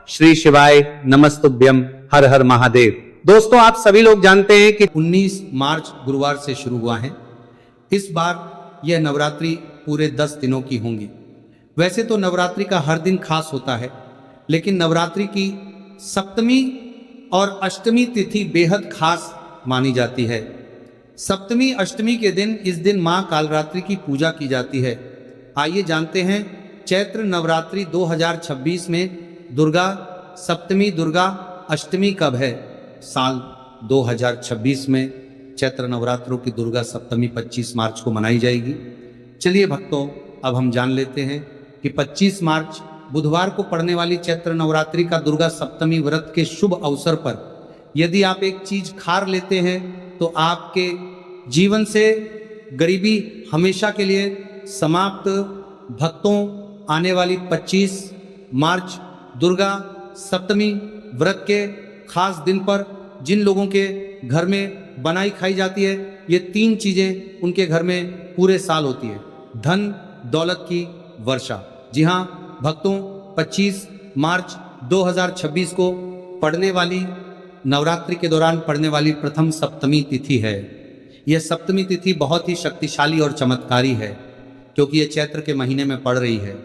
श्री शिवाय नमस्तुभ्यम, हर हर महादेव। दोस्तों, आप सभी लोग जानते हैं कि 19 मार्च गुरुवार से शुरू हुआ है। इस बार यह नवरात्रि पूरे 10 दिनों की होंगी। वैसे तो नवरात्रि का हर दिन खास होता है, लेकिन नवरात्रि की सप्तमी और अष्टमी तिथि बेहद खास मानी जाती है। सप्तमी अष्टमी के दिन इस दिन मां कालरात्रि की पूजा की जाती है। आइए जानते हैं चैत्र नवरात्रि 2026 में दुर्गा सप्तमी दुर्गा अष्टमी कब है। साल 2026 में चैत्र नवरात्रों की दुर्गा सप्तमी 25 मार्च को मनाई जाएगी। चलिए भक्तों, अब हम जान लेते हैं कि 25 मार्च बुधवार को पड़ने वाली चैत्र नवरात्रि का दुर्गा सप्तमी व्रत के शुभ अवसर पर यदि आप एक चीज खार लेते हैं तो आपके जीवन से गरीबी हमेशा के लिए समाप्त। भक्तों, आने वाली 25 मार्च दुर्गा सप्तमी व्रत के खास दिन पर जिन लोगों के घर में बनाई खाई जाती है, ये 3 चीजें उनके घर में पूरे साल होती है। धन दौलत की वर्षा। जी हाँ भक्तों, 25 मार्च 2026 को पड़ने वाली नवरात्रि के दौरान पड़ने वाली प्रथम सप्तमी तिथि है। यह सप्तमी तिथि बहुत ही शक्तिशाली और चमत्कारी है, क्योंकि यह चैत्र के महीने में पड़ रही है,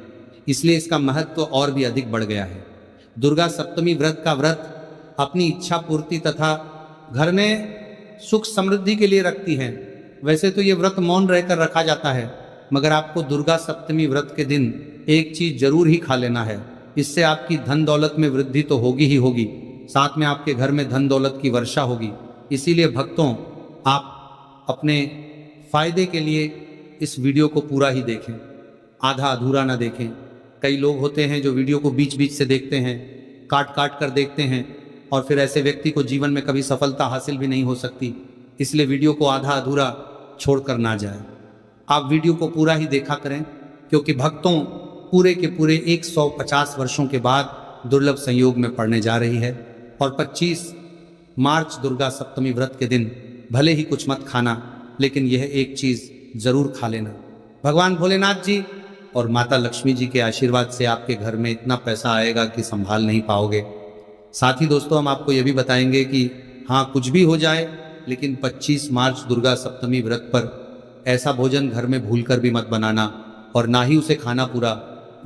इसलिए इसका महत्व और भी अधिक बढ़ गया है। दुर्गा सप्तमी व्रत का व्रत अपनी इच्छा पूर्ति तथा घर में सुख समृद्धि के लिए रखती है। वैसे तो ये व्रत मौन रहकर रखा जाता है, मगर आपको दुर्गा सप्तमी व्रत के दिन एक चीज जरूर ही खा लेना है। इससे आपकी धन दौलत में वृद्धि तो होगी ही होगी, साथ में आपके घर में धन दौलत की वर्षा होगी। इसीलिए भक्तों, आप अपने फायदे के लिए इस वीडियो को पूरा ही देखें, आधा अधूरा ना देखें। कई लोग होते हैं जो वीडियो को बीच बीच से देखते हैं, काट काट कर देखते हैं, और फिर ऐसे व्यक्ति को जीवन में कभी सफलता हासिल भी नहीं हो सकती। इसलिए वीडियो को आधा अधूरा छोड़कर ना जाए। आप वीडियो को पूरा ही देखा करें, क्योंकि भक्तों पूरे के पूरे 150 वर्षों के बाद दुर्लभ संयोग में पड़ने जा रही है। और 25 मार्च दुर्गा सप्तमी व्रत के दिन भले ही कुछ मत खाना, लेकिन यह एक चीज जरूर खा लेना। भगवान भोलेनाथ जी और माता लक्ष्मी जी के आशीर्वाद से आपके घर में इतना पैसा आएगा कि संभाल नहीं पाओगे। साथ ही दोस्तों, हम आपको यह भी बताएंगे कि हाँ, कुछ भी हो जाए, लेकिन 25 मार्च दुर्गा सप्तमी व्रत पर ऐसा भोजन घर में भूलकर भी मत बनाना, और ना ही उसे खाना। पूरा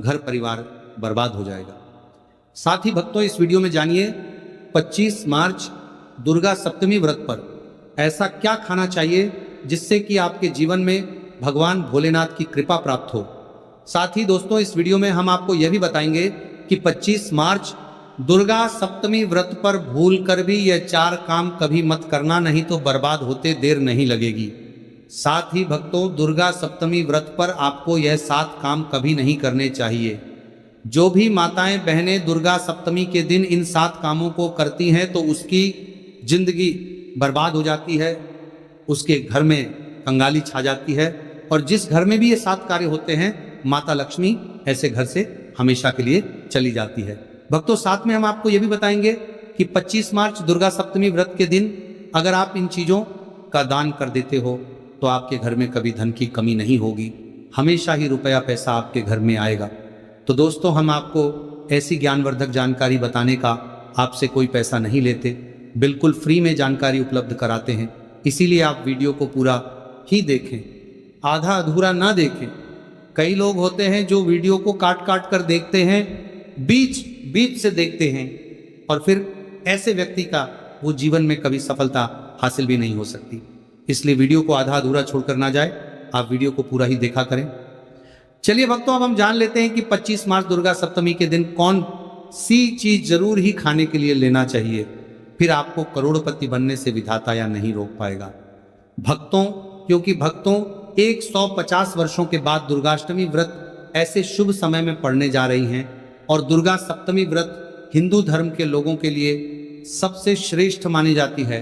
घर परिवार बर्बाद हो जाएगा। साथ ही भक्तों, इस वीडियो में जानिए 25 मार्च दुर्गा सप्तमी व्रत पर ऐसा क्या खाना चाहिए जिससे कि आपके जीवन में भगवान भोलेनाथ की कृपा प्राप्त हो। साथ ही दोस्तों, इस वीडियो में हम आपको यह भी बताएंगे कि 25 मार्च दुर्गा सप्तमी व्रत पर भूल कर भी यह 4 काम कभी मत करना, नहीं तो बर्बाद होते देर नहीं लगेगी। साथ ही भक्तों, दुर्गा सप्तमी व्रत पर आपको यह 7 काम कभी नहीं करने चाहिए। जो भी माताएं बहनें दुर्गा सप्तमी के दिन इन 7 कामों को करती हैं तो उसकी जिंदगी बर्बाद हो जाती है, उसके घर में कंगाली छा जाती है, और जिस घर में भी ये 7 कार्य होते हैं, माता लक्ष्मी ऐसे घर से हमेशा के लिए चली जाती है। भक्तों, साथ में हम आपको यह भी बताएंगे कि 25 मार्च दुर्गा सप्तमी व्रत के दिन अगर आप इन चीजों का दान कर देते हो तो आपके घर में कभी धन की कमी नहीं होगी, हमेशा ही रुपया पैसा आपके घर में आएगा। तो दोस्तों, हम आपको ऐसी ज्ञानवर्धक जानकारी बताने का आपसे कोई पैसा नहीं लेते, बिल्कुल फ्री में जानकारी उपलब्ध कराते हैं। इसीलिए आप वीडियो को पूरा ही देखें, आधा अधूरा ना देखें। कई लोग होते हैं जो वीडियो को काट काट कर देखते हैं, बीच बीच से देखते हैं, और फिर ऐसे व्यक्ति का वो जीवन में कभी सफलता हासिल भी नहीं हो सकती। इसलिए वीडियो को आधा अधूरा छोड़कर ना जाए, आप वीडियो को पूरा ही देखा करें। चलिए भक्तों, अब हम जान लेते हैं कि 25 मार्च दुर्गा सप्तमी के दिन कौन सी चीज जरूर ही खाने के लिए लेना चाहिए, फिर आपको करोड़पति बनने से विधाता या नहीं रोक पाएगा। भक्तों, क्योंकि भक्तों 150 वर्षों के बाद दुर्गाष्टमी व्रत ऐसे शुभ समय में पड़ने जा रही हैं, और दुर्गा सप्तमी व्रत हिंदू धर्म के लोगों के लिए सबसे श्रेष्ठ मानी जाती है।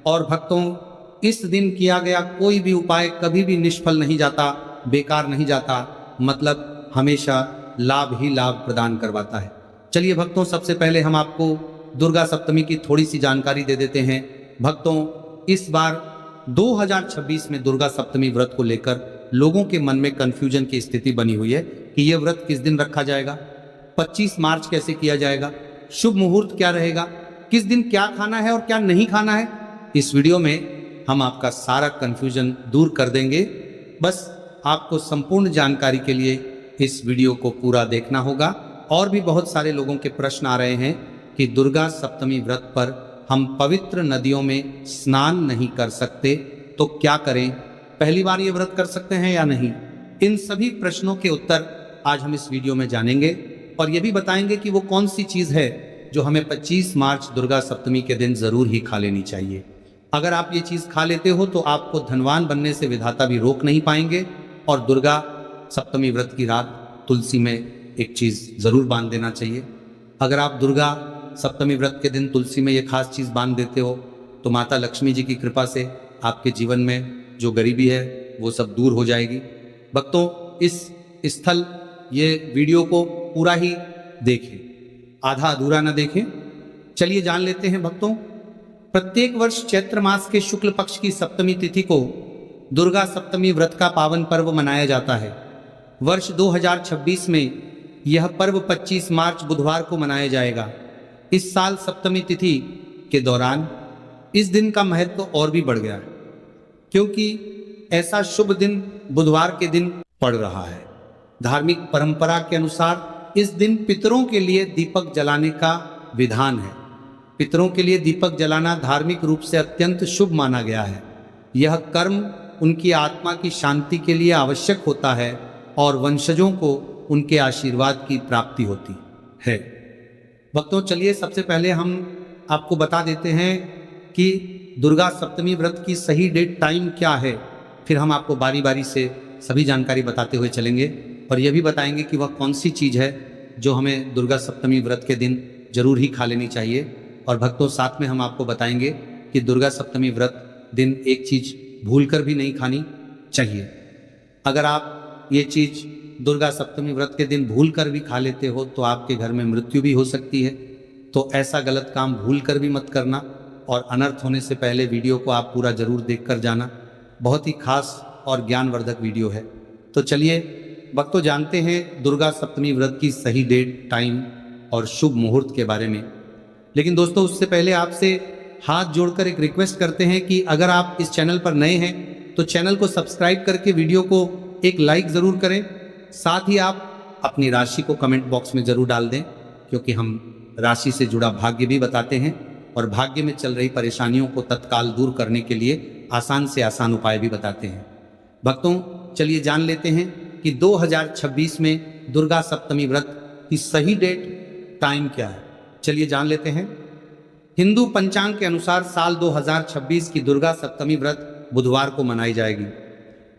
और भक्तों, इस दिन किया गया कोई भी उपाय कभी भी निष्फल नहीं जाता, बेकार नहीं जाता, मतलब हमेशा लाभ ही लाभ प्रदान करवाता है। चलिए भक्तों, सबसे पहले हम आपको दुर्गा सप्तमी की थोड़ी सी जानकारी दे देते हैं। भक्तों, इस बार 2026 में दुर्गा सप्तमी व्रत को लेकर लोगों के मन में कंफ्यूजन की स्थिति बनी हुई है कि यह व्रत किस दिन रखा जाएगा, 25 मार्च कैसे किया जाएगा, शुभ मुहूर्त क्या रहेगा, किस दिन क्या खाना है और क्या नहीं खाना है, इस वीडियो में हम आपका सारा कंफ्यूजन दूर कर देंगे। बस आपको संपूर्ण जानकारी के लिए इस वीडियो को पूरा देखना होगा। और भी बहुत सारे लोगों के प्रश्न आ रहे हैं कि दुर्गा सप्तमी व्रत पर हम पवित्र नदियों में स्नान नहीं कर सकते तो क्या करें, पहली बार ये व्रत कर सकते हैं या नहीं। इन सभी प्रश्नों के उत्तर आज हम इस वीडियो में जानेंगे और ये भी बताएंगे कि वो कौन सी चीज है जो हमें 25 मार्च दुर्गा सप्तमी के दिन जरूर ही खा लेनी चाहिए। अगर आप ये चीज खा लेते हो तो आपको धनवान बनने से विधाता भी रोक नहीं पाएंगे। और दुर्गा सप्तमी व्रत की रात तुलसी में एक चीज जरूर बांध देना चाहिए। अगर आप दुर्गा सप्तमी व्रत के दिन तुलसी में ये खास चीज बांध देते हो तो माता लक्ष्मी जी की कृपा से आपके जीवन में जो गरीबी है वो सब दूर हो जाएगी। भक्तों, इस स्थल ये वीडियो को पूरा ही देखें, आधा अधूरा न देखें। चलिए जान लेते हैं भक्तों। प्रत्येक वर्ष चैत्र मास के शुक्ल पक्ष की सप्तमी तिथि को दुर्गा सप्तमी व्रत का पावन पर्व मनाया जाता है। वर्ष 2026 में यह पर्व 25 मार्च बुधवार को मनाया जाएगा। इस साल सप्तमी तिथि के दौरान इस दिन का महत्व और भी बढ़ गया है, क्योंकि ऐसा शुभ दिन बुधवार के दिन पड़ रहा है। धार्मिक परंपरा के अनुसार इस दिन पितरों के लिए दीपक जलाने का विधान है। पितरों के लिए दीपक जलाना धार्मिक रूप से अत्यंत शुभ माना गया है। यह कर्म उनकी आत्मा की शांति के लिए आवश्यक होता है और वंशजों को उनके आशीर्वाद की प्राप्ति होती है। भक्तों, चलिए सबसे पहले हम आपको बता देते हैं कि दुर्गा सप्तमी व्रत की सही डेट टाइम क्या है। फिर हम आपको बारी बारी से सभी जानकारी बताते हुए चलेंगे और यह भी बताएंगे कि वह कौन सी चीज़ है जो हमें दुर्गा सप्तमी व्रत के दिन जरूर ही खा लेनी चाहिए। और भक्तों, साथ में हम आपको बताएंगे कि दुर्गा सप्तमी व्रत दिन एक चीज़ भूलकर भी नहीं खानी चाहिए। अगर आप ये चीज़ दुर्गा सप्तमी व्रत के दिन भूल कर भी खा लेते हो तो आपके घर में मृत्यु भी हो सकती है। तो ऐसा गलत काम भूल कर भी मत करना और अनर्थ होने से पहले वीडियो को आप पूरा जरूर देख कर जाना। बहुत ही खास और ज्ञानवर्धक वीडियो है। तो चलिए भक्तों, जानते हैं दुर्गा सप्तमी व्रत की सही डेट, टाइम और शुभ मुहूर्त के बारे में। लेकिन दोस्तों, उससे पहले आपसे हाथ जोड़कर एक रिक्वेस्ट करते हैं कि अगर आप इस चैनल पर नए हैं तो चैनल को सब्सक्राइब करके वीडियो को एक लाइक ज़रूर करें। साथ ही आप अपनी राशि को कमेंट बॉक्स में ज़रूर डाल दें, क्योंकि हम राशि से जुड़ा भाग्य भी बताते हैं और भाग्य में चल रही परेशानियों को तत्काल दूर करने के लिए आसान से आसान उपाय भी बताते हैं। भक्तों, चलिए जान लेते हैं कि 2026 में दुर्गा सप्तमी व्रत की सही डेट, टाइम क्या है। चलिए जान लेते हैं। हिंदू पंचांग के अनुसार साल 2026 की दुर्गा सप्तमी व्रत बुधवार को मनाई जाएगी।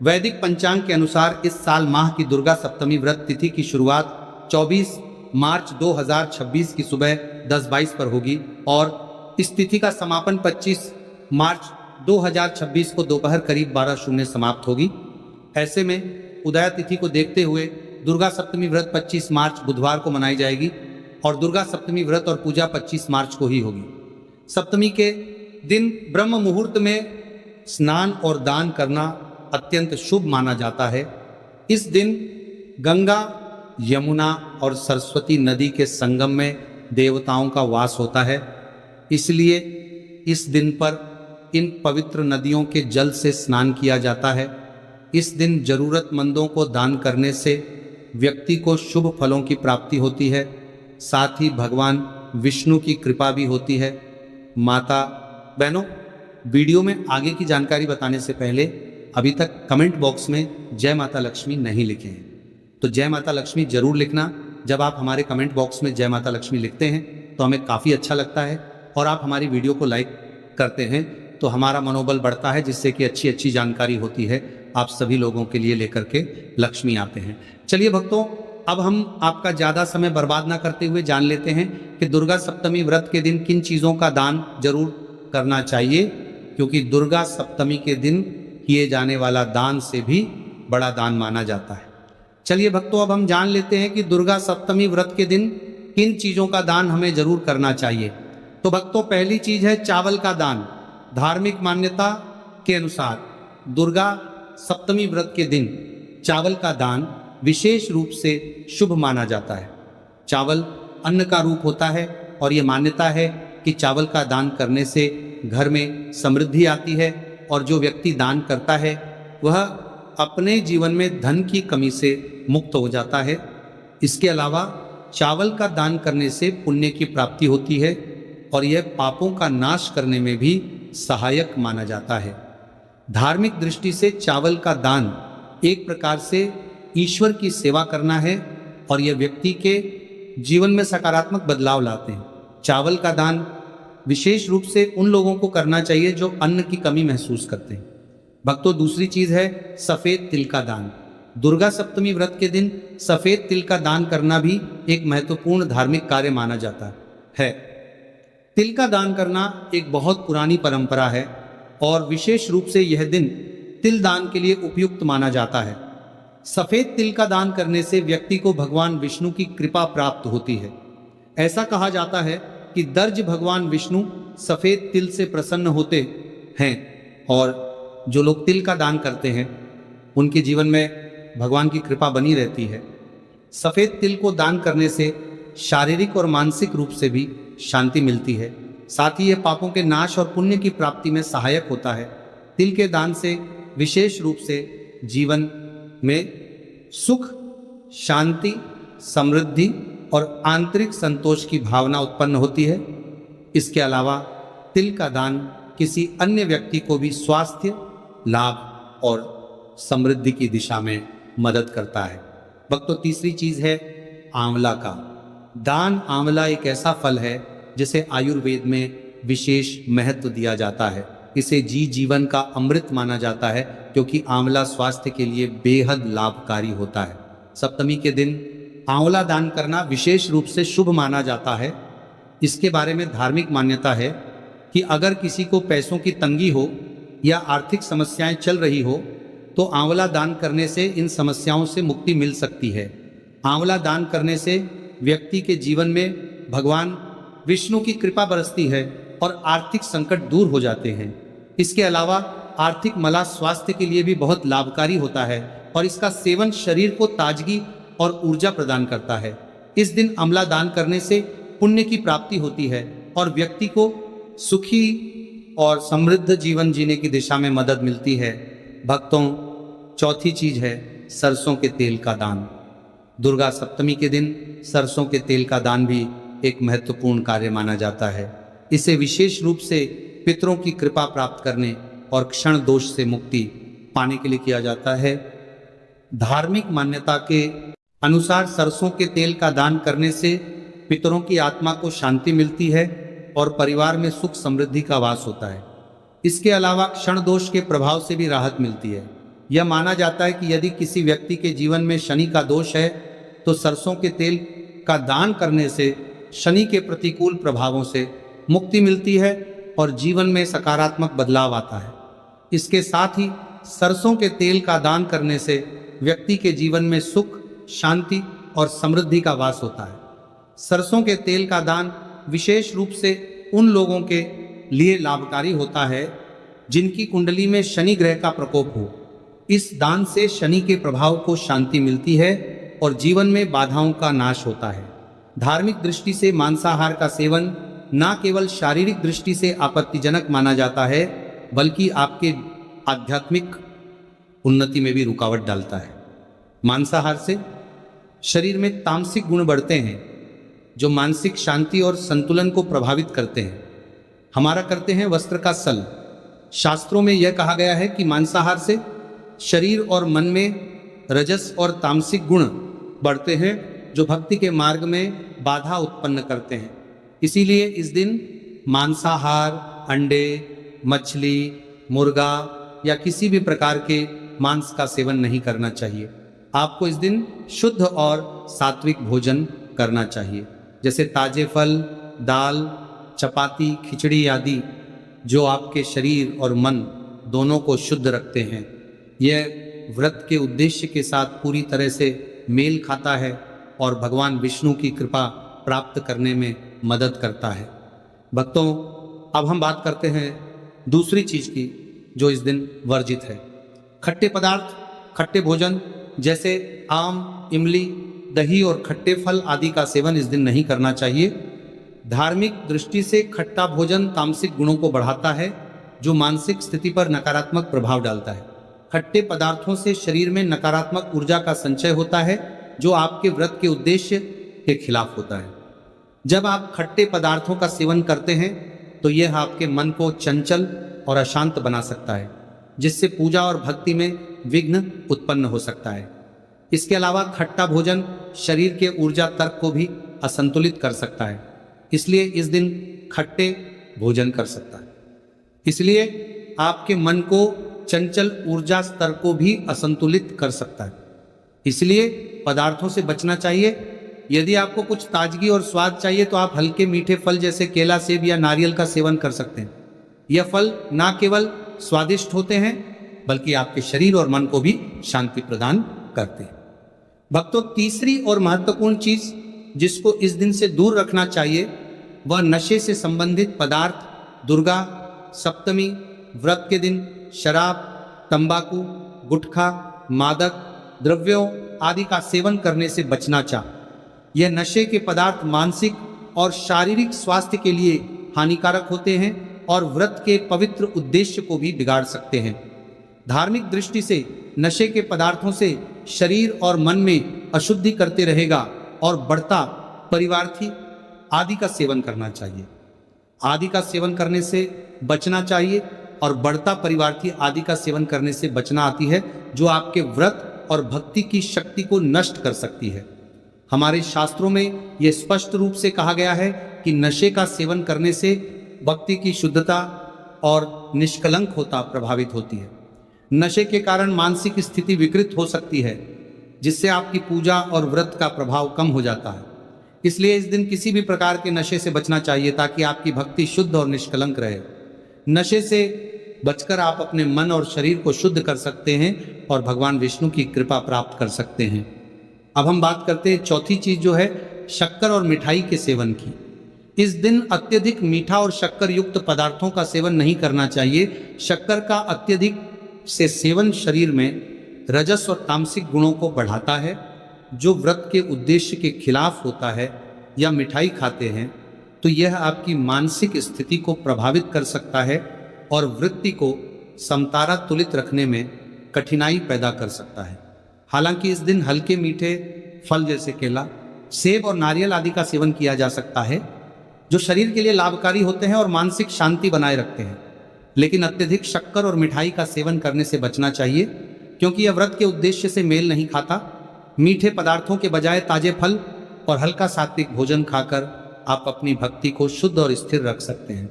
वैदिक पंचांग के अनुसार इस साल माह की दुर्गा सप्तमी व्रत तिथि की शुरुआत 24 मार्च 2026 की सुबह 10:22 पर होगी और इस तिथि का समापन 25 मार्च 2026 को दोपहर करीब 12:00 समाप्त होगी। ऐसे में उदया तिथि को देखते हुए दुर्गा सप्तमी व्रत 25 मार्च बुधवार को मनाई जाएगी और दुर्गा सप्तमी व्रत और पूजा 25 मार्च को ही होगी। सप्तमी के दिन ब्रह्म मुहूर्त में स्नान और दान करना अत्यंत शुभ माना जाता है। इस दिन गंगा, यमुना और सरस्वती नदी के संगम में देवताओं का वास होता है। इसलिए इस दिन पर इन पवित्र नदियों के जल से स्नान किया जाता है। इस दिन जरूरतमंदों को दान करने से व्यक्ति को शुभ फलों की प्राप्ति होती है। साथ ही भगवान विष्णु की कृपा भी होती है। माता बहनों, वीडियो में आगे की जानकारी बताने से पहले अभी तक कमेंट बॉक्स में जय माता लक्ष्मी नहीं लिखे हैं तो जय माता लक्ष्मी जरूर लिखना। जब आप हमारे कमेंट बॉक्स में जय माता लक्ष्मी लिखते हैं तो हमें काफ़ी अच्छा लगता है और आप हमारी वीडियो को लाइक करते हैं तो हमारा मनोबल बढ़ता है, जिससे कि अच्छी अच्छी जानकारी होती है आप सभी लोगों के लिए लेकर के लक्ष्मी आते हैं। चलिए भक्तों, अब हम आपका ज़्यादा समय बर्बाद ना करते हुए जान लेते हैं कि दुर्गा सप्तमी व्रत के दिन किन चीज़ों का दान जरूर करना चाहिए, क्योंकि दुर्गा सप्तमी के दिन किए जाने वाला दान से भी बड़ा दान माना जाता है। चलिए भक्तों, अब हम जान लेते हैं कि दुर्गा सप्तमी व्रत के दिन किन चीज़ों का दान हमें जरूर करना चाहिए। तो भक्तों, पहली चीज़ है चावल का दान। धार्मिक मान्यता के अनुसार दुर्गा सप्तमी व्रत के दिन चावल का दान विशेष रूप से शुभ माना जाता है। चावल अन्न का रूप होता है और ये मान्यता है कि चावल का दान करने से घर में समृद्धि आती है और जो व्यक्ति दान करता है वह अपने जीवन में धन की कमी से मुक्त हो जाता है। इसके अलावा चावल का दान करने से पुण्य की प्राप्ति होती है और यह पापों का नाश करने में भी सहायक माना जाता है। धार्मिक दृष्टि से चावल का दान एक प्रकार से ईश्वर की सेवा करना है और यह व्यक्ति के जीवन में सकारात्मक बदलाव लाते हैं। चावल का दान विशेष रूप से उन लोगों को करना चाहिए जो अन्न की कमी महसूस करते हैं। भक्तों, दूसरी चीज है सफेद तिल का दान। दुर्गा सप्तमी व्रत के दिन सफेद तिल का दान करना भी एक महत्वपूर्ण धार्मिक कार्य माना जाता है। तिल का दान करना एक बहुत पुरानी परंपरा है और विशेष रूप से यह दिन तिल दान के लिए उपयुक्त माना जाता है। सफेद तिल का दान करने से व्यक्ति को भगवान विष्णु की कृपा प्राप्त होती है। ऐसा कहा जाता है कि दर्ज भगवान विष्णु सफेद तिल से प्रसन्न होते हैं और जो लोग तिल का दान करते हैं उनके जीवन में भगवान की कृपा बनी रहती है। सफेद तिल को दान करने से शारीरिक और मानसिक रूप से भी शांति मिलती है। साथ ही यह पापों के नाश और पुण्य की प्राप्ति में सहायक होता है। तिल के दान से विशेष रूप से जीवन में सुख, शांति, समृद्धि और आंतरिक संतोष की भावना उत्पन्न होती है। इसके अलावा तिल का दान किसी अन्य व्यक्ति को भी स्वास्थ्य लाभ और समृद्धि की दिशा में मदद करता है। भक्तों, तीसरी चीज है आंवला का दान। आंवला एक ऐसा फल है जिसे आयुर्वेद में विशेष महत्व दिया जाता है। इसे जीवन का अमृत माना जाता है क्योंकि आंवला स्वास्थ्य के लिए बेहद लाभकारी होता है। सप्तमी के दिन आंवला दान करना विशेष रूप से शुभ माना जाता है। इसके बारे में धार्मिक मान्यता है कि अगर किसी को पैसों की तंगी हो या आर्थिक समस्याएं चल रही हो तो आंवला दान करने से इन समस्याओं से मुक्ति मिल सकती है। आंवला दान करने से व्यक्ति के जीवन में भगवान विष्णु की कृपा बरसती है और आर्थिक संकट दूर हो जाते हैं। इसके अलावा आर्थिक मला स्वास्थ्य के लिए भी बहुत लाभकारी होता है और इसका सेवन शरीर को ताजगी और ऊर्जा प्रदान करता है। इस दिन आंवला दान करने से पुण्य की प्राप्ति होती है और व्यक्ति को सुखी और समृद्ध जीवन जीने की दिशा में मदद मिलती है। भक्तों, चौथी चीज है सरसों के तेल का दान। दुर्गा सप्तमी के दिन सरसों के तेल का दान भी एक महत्वपूर्ण कार्य माना जाता है। इसे विशेष रूप से पितरों की कृपा प्राप्त करने और क्षण दोष से मुक्ति पाने के लिए किया जाता है। धार्मिक मान्यता के अनुसार सरसों के तेल का दान करने से पितरों की आत्मा को शांति मिलती है और परिवार में सुख समृद्धि का वास होता है। इसके अलावा क्षण दोष के प्रभाव से भी राहत मिलती है। यह माना जाता है कि यदि किसी व्यक्ति के जीवन में शनि का दोष है तो सरसों के तेल का दान करने से शनि के प्रतिकूल प्रभावों से मुक्ति मिलती है और जीवन में सकारात्मक बदलाव आता है। इसके साथ ही सरसों के तेल का दान करने से व्यक्ति के जीवन में सुख, शांति और समृद्धि का वास होता है। सरसों के तेल का दान विशेष रूप से उन लोगों के लिए लाभकारी होता है जिनकी कुंडली में शनि ग्रह का प्रकोप हो। इस दान से शनि के प्रभाव को शांति मिलती है और जीवन में बाधाओं का नाश होता है। धार्मिक दृष्टि से मांसाहार का सेवन न केवल शारीरिक दृष्टि से आपत्तिजनक माना जाता है बल्कि आपके आध्यात्मिक उन्नति में भी रुकावट डालता है। मांसाहार से शरीर में तामसिक गुण बढ़ते हैं जो मानसिक शांति और संतुलन को प्रभावित करते हैं। हमारा करते हैं वस्त्र का सल। शास्त्रों में यह कहा गया है कि मांसाहार से शरीर और मन में रजस और तामसिक गुण बढ़ते हैं जो भक्ति के मार्ग में बाधा उत्पन्न करते हैं। इसीलिए इस दिन मांसाहार, अंडे, मछली, मुर्गा या किसी भी प्रकार के मांस का सेवन नहीं करना चाहिए। आपको इस दिन शुद्ध और सात्विक भोजन करना चाहिए, जैसे ताजे फल, दाल, चपाती, खिचड़ी आदि, जो आपके शरीर और मन दोनों को शुद्ध रखते हैं। यह व्रत के उद्देश्य के साथ पूरी तरह से मेल खाता है और भगवान विष्णु की कृपा प्राप्त करने में मदद करता है। भक्तों, अब हम बात करते हैं दूसरी चीज की जो इस दिन वर्जित है। खट्टे पदार्थ, खट्टे भोजन जैसे आम, इमली, दही और खट्टे फल आदि का सेवन इस दिन नहीं करना चाहिए। धार्मिक दृष्टि से खट्टा भोजन तामसिक गुणों को बढ़ाता है, जो मानसिक स्थिति पर नकारात्मक प्रभाव डालता है। खट्टे पदार्थों से शरीर में नकारात्मक ऊर्जा का संचय होता है, जो आपके व्रत के उद्देश्य के खिलाफ होता है। जब आप खट्टे पदार्थों का सेवन करते हैं तो यह आपके मन को चंचल और अशांत बना सकता है, जिससे पूजा और भक्ति में विघ्न उत्पन्न हो सकता है। इसके अलावा खट्टा भोजन शरीर के ऊर्जा तर्क को भी असंतुलित कर सकता है, इसलिए इस दिन खट्टे भोजन कर सकता है। इसलिए आपके मन को चंचल ऊर्जा स्तर को भी असंतुलित कर सकता है, इसलिए पदार्थों से बचना चाहिए। यदि आपको कुछ ताजगी और स्वाद चाहिए तो आप हल्के मीठे फल जैसे केला, सेब या नारियल का सेवन कर सकते हैं। यह फल न केवल स्वादिष्ट होते हैं बल्कि आपके शरीर और मन को भी शांति प्रदान करते हैं। भक्तों, तीसरी और महत्वपूर्ण चीज जिसको इस दिन से दूर रखना चाहिए वह नशे से संबंधित पदार्थ, दुर्गा सप्तमी व्रत के दिन शराब, तंबाकू, गुटखा, मादक द्रव्यों आदि का सेवन करने से बचना चाहिए। यह नशे के पदार्थ मानसिक और शारीरिक स्वास्थ्य के लिए हानिकारक होते हैं और व्रत के पवित्र उद्देश्य को भी बिगाड़ सकते हैं। धार्मिक दृष्टि से नशे के पदार्थों से शरीर और मन में अशुद्धि करते रहेगा और बढ़ता परिवार्थी आदि का सेवन करना चाहिए। आदि का सेवन करने से बचना चाहिए और बढ़ता परिवार्थी आदि का सेवन करने से बचना आती है, जो आपके व्रत और भक्ति की शक्ति को नष्ट कर सकती है। हमारे शास्त्रों में यह स्पष्ट रूप से कहा गया है कि नशे का सेवन करने से भक्ति की शुद्धता और निष्कलंकता प्रभावित होती है। नशे के कारण मानसिक स्थिति विकृत हो सकती है, जिससे आपकी पूजा और व्रत का प्रभाव कम हो जाता है। इसलिए इस दिन किसी भी प्रकार के नशे से बचना चाहिए ताकि आपकी भक्ति शुद्ध और निष्कलंक रहे। नशे से बचकर आप अपने मन और शरीर को शुद्ध कर सकते हैं और भगवान विष्णु की कृपा प्राप्त कर सकते हैं। अब हम बात करते हैं चौथी चीज, जो है शक्कर और मिठाई के सेवन की। इस दिन अत्यधिक मीठा और शक्कर युक्त पदार्थों का सेवन नहीं करना चाहिए। शक्कर का अत्यधिक से सेवन शरीर में रजस और तामसिक गुणों को बढ़ाता है, जो व्रत के उद्देश्य के खिलाफ होता है। या मिठाई खाते हैं तो यह आपकी मानसिक स्थिति को प्रभावित कर सकता है और वृत्ति को समतारा तुलित रखने में कठिनाई पैदा कर सकता है। हालांकि इस दिन हल्के मीठे फल जैसे केला, सेब और नारियल आदि का सेवन किया जा सकता है, जो शरीर के लिए लाभकारी होते हैं और मानसिक शांति बनाए रखते हैं। लेकिन अत्यधिक शक्कर और मिठाई का सेवन करने से बचना चाहिए, क्योंकि यह व्रत के उद्देश्य से मेल नहीं खाता। मीठे पदार्थों के बजाय ताजे फल और हल्का सात्विक भोजन खाकर आप अपनी भक्ति को शुद्ध और स्थिर रख सकते हैं।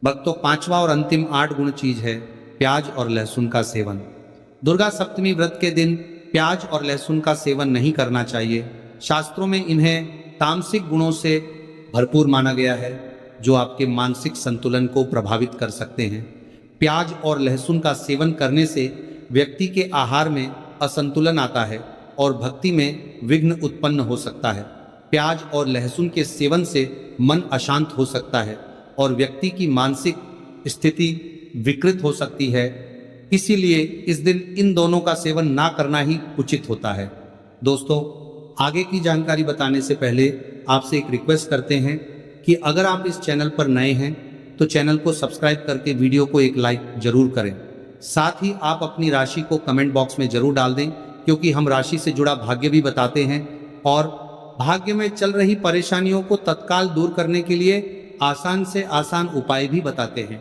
भक्तों, पांचवा और अंतिम 8 गुण चीज है प्याज और लहसुन का सेवन। दुर्गा सप्तमी व्रत के दिन प्याज और लहसुन का सेवन नहीं करना चाहिए। शास्त्रों में इन्हें तामसिक गुणों से भरपूर माना गया है, जो आपके मानसिक संतुलन को प्रभावित कर सकते हैं। प्याज और लहसुन का सेवन करने से व्यक्ति के आहार में असंतुलन आता है और भक्ति में विघ्न उत्पन्न हो सकता है। प्याज और लहसुन के सेवन से मन अशांत हो सकता है और व्यक्ति की मानसिक स्थिति विकृत हो सकती है। इसीलिए इस दिन इन दोनों का सेवन ना करना ही उचित होता है। दोस्तों, आगे की जानकारी बताने से पहले आपसे एक रिक्वेस्ट करते हैं कि अगर आप इस चैनल पर नए हैं तो चैनल को सब्सक्राइब करके वीडियो को एक लाइक जरूर करें। साथ ही आप अपनी राशि को कमेंट बॉक्स में जरूर डाल दें, क्योंकि हम राशि से जुड़ा भाग्य भी बताते हैं और भाग्य में चल रही परेशानियों को तत्काल दूर करने के लिए आसान से आसान उपाय भी बताते हैं।